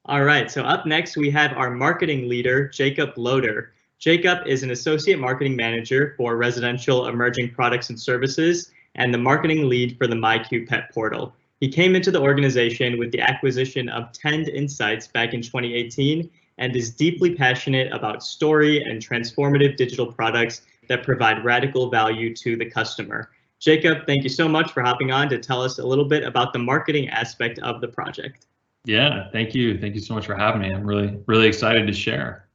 All right, so up next we have our marketing leader, Jacob Loader. Jacob is an associate marketing manager for residential emerging products and services and the marketing lead for the myQ pet portal. He came into the organization with the acquisition of Tend Insights back in 2018 and is deeply passionate about story and transformative digital products that provide radical value to the customer. Jacob, thank you so much for hopping on to tell us a little bit about the marketing aspect of the project. Yeah, thank you. Thank you so much for having me. I'm really excited to share.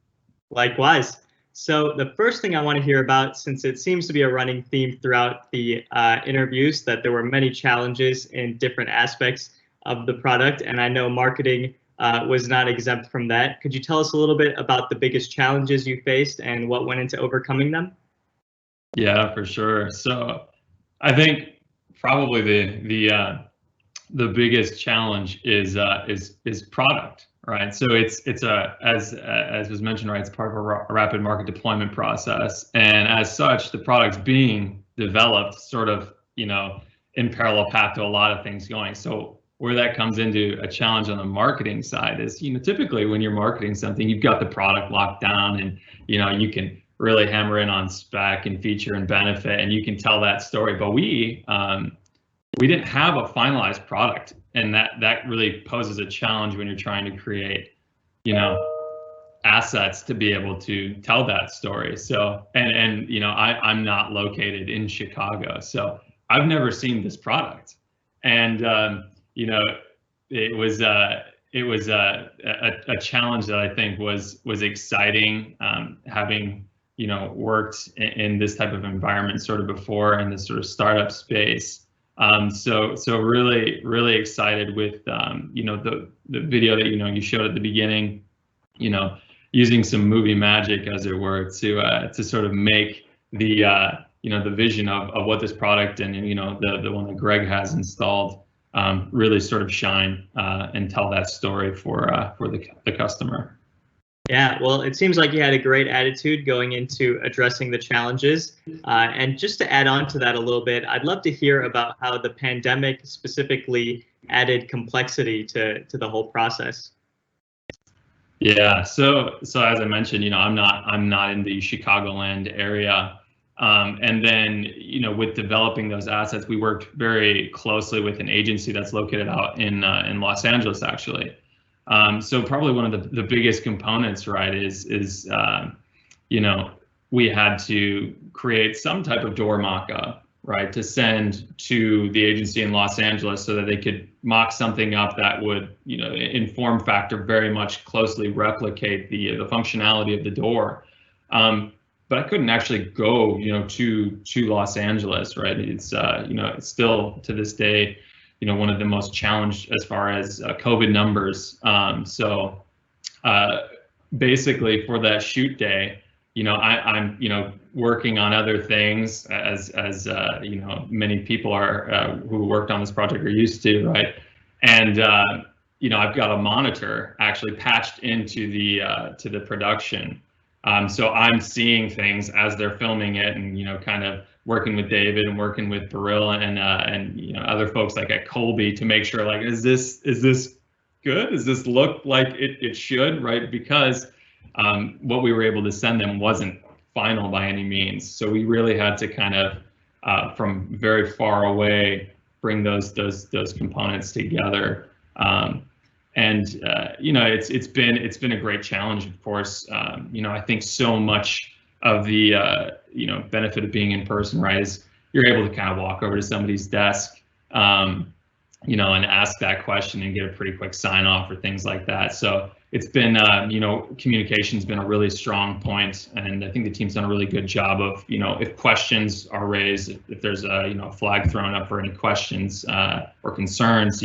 Likewise. So the first thing I want to hear about, since it seems to be a running theme throughout the interviews, that there were many challenges in different aspects of the product, and I know marketing was not exempt from that. Could you tell us a little bit about the biggest challenges you faced and what went into overcoming them? Yeah, for sure. So I think probably the biggest challenge is product, right? So it's as was mentioned, right? It's part of a rapid market deployment process, and as such, the product's being developed sort of in parallel path to a lot of things going. So where that comes into a challenge on the marketing side is typically when you're marketing something, you've got the product locked down, and you can really hammer in on spec and feature and benefit, and you can tell that story. But we didn't have a finalized product, and that really poses a challenge when you're trying to create assets to be able to tell that story. So and I'm not located in Chicago, so I've never seen this product, and it was a challenge that I think was exciting, having worked in this type of environment sort of before in this sort of startup space. So really excited with the video that you showed at the beginning, using some movie magic, as it were, to sort of make the the vision of what this product and the one that Greg has installed really sort of shine and tell that story for the customer. Yeah, well, it seems like you had a great attitude going into addressing the challenges. And just to add on to that a little bit, I'd love to hear about how the pandemic specifically added complexity to the whole process. Yeah, so as I mentioned, I'm not in the Chicagoland area. And then, with developing those assets, we worked very closely with an agency that's located out in Los Angeles, actually. So probably one of the biggest components, right, is we had to create some type of door mock-up, right, to send to the agency in Los Angeles so that they could mock something up that would, in form factor, very much closely replicate the functionality of the door. But I couldn't actually go, to Los Angeles, right? It's it's still to this day, one of the most challenged as far as COVID numbers. So basically for that shoot day, I'm working on other things as many people are who worked on this project are used to, right? And I've got a monitor actually patched into the production. So I'm seeing things as they're filming it, and kind of working with David and working with Barilla and other folks like at Colby to make sure, like, is this good? Does this look like it should, right? Because what we were able to send them wasn't final by any means. So we really had to kind of from very far away bring those components together. It's been a great challenge, of course. I think so much of the benefit of being in person, right, is you're able to kind of walk over to somebody's desk, and ask that question and get a pretty quick sign off or things like that. So it's been, communication's been a really strong point, and I think the team's done a really good job of, if questions are raised, if there's a flag thrown up for any questions or concerns,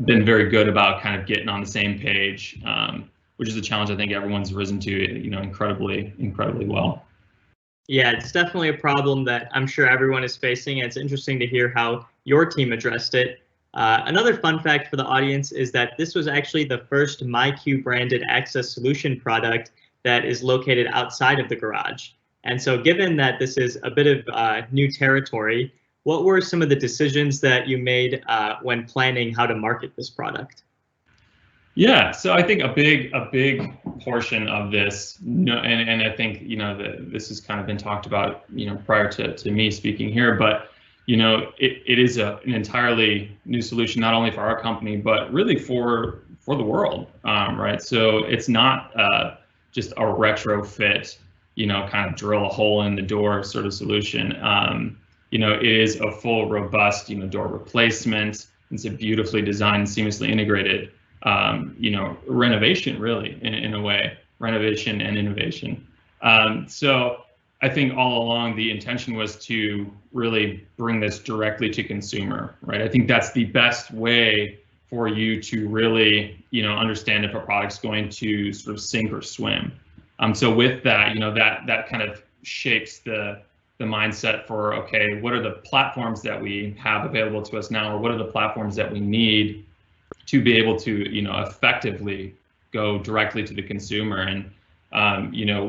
been very good about kind of getting on the same page, which is a challenge I think everyone's risen to, incredibly well. Yeah, it's definitely a problem that I'm sure everyone is facing. And it's interesting to hear how your team addressed it. Another fun fact for the audience is that this was actually the first myQ branded access solution product that is located outside of the garage. And so given that this is a bit of new territory, what were some of the decisions that you made when planning how to market this product? Yeah, so I think a big portion of this, and I think this has kind of been talked about, prior to me speaking here, but it is an entirely new solution, not only for our company, but really for the world, right? So it's not just a retrofit, kind of drill a hole in the door sort of solution. It is a full, robust, door replacement. It's a beautifully designed, seamlessly integrated renovation, really, in a way, renovation and innovation. So I think all along the intention was to really bring this directly to consumer, right? I think that's the best way for you to really, understand if a product's going to sort of sink or swim. So with that, that kind of shapes the mindset for, okay, what are the platforms that we have available to us now, or what are the platforms that we need to be able to, effectively go directly to the consumer. And,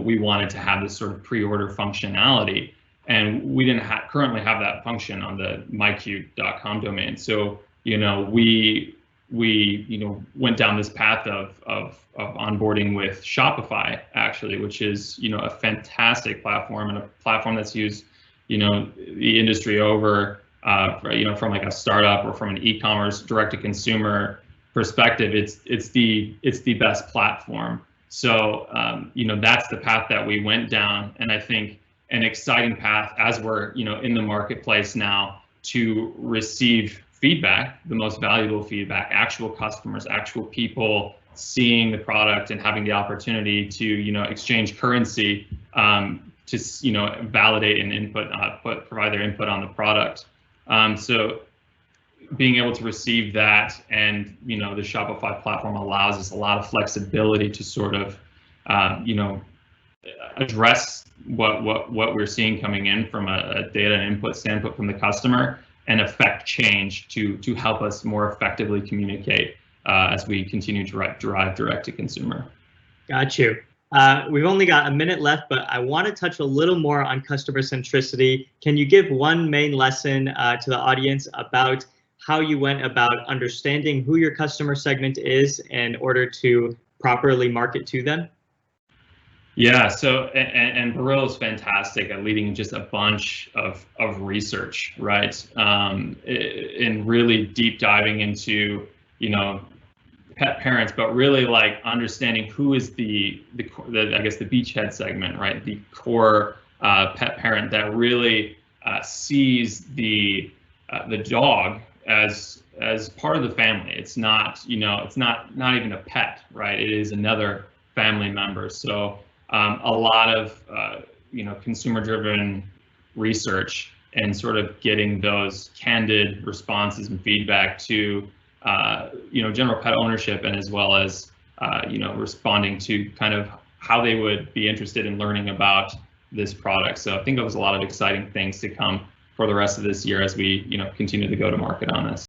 we wanted to have this sort of pre-order functionality, and we didn't currently have that function on the myQ.com domain. So, we went down this path of onboarding with Shopify, actually, which is, a fantastic platform, and a platform that's used, the industry over, from like a startup or from an e-commerce direct to consumer perspective. It's the best platform. So that's the path that we went down, and I think an exciting path as we're in the marketplace now to receive feedback, the most valuable feedback, actual customers, actual people seeing the product and having the opportunity to exchange currency, to validate and provide their input on the product. So being able to receive that, and the Shopify platform allows us a lot of flexibility to sort of address what we're seeing coming in from a data and input standpoint from the customer, and affect change to help us more effectively communicate as we continue to drive direct to consumer. Got you. We've only got a minute left, but I want to touch a little more on customer centricity. Can you give one main lesson to the audience about how you went about understanding who your customer segment is in order to properly market to them? Yeah, so and Barillo is fantastic at leading just a bunch of research, right? And really deep diving into pet parents, but really like understanding who is the I guess the beachhead segment, right? The core pet parent that really sees the dog as part of the family. It's not it's not even a pet, right? It is another family member. So a lot of consumer-driven research, and sort of getting those candid responses and feedback to general pet ownership, and as well as responding to kind of how they would be interested in learning about this product. So I think there was a lot of exciting things to come for the rest of this year as we continue to go to market on this.